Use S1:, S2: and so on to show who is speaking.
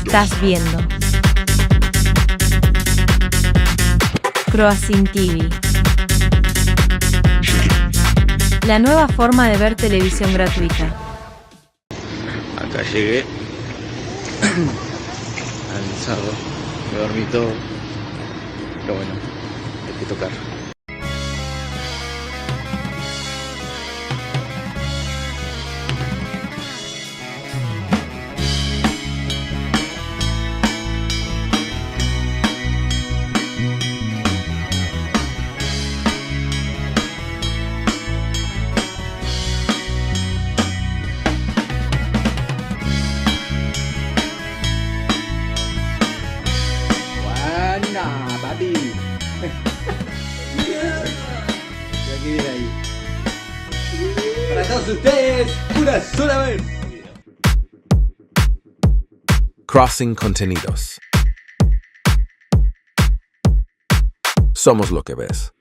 S1: Estás viendo Crossing TV, la nueva forma de ver televisión gratuita.
S2: Acá llegué cansado, me dormí todo, pero bueno, hay que tocar.
S3: Buena, papi. Ya que viene ahí. Para todos ustedes, una sola vez.
S4: Crossing Contenidos. Somos lo que ves.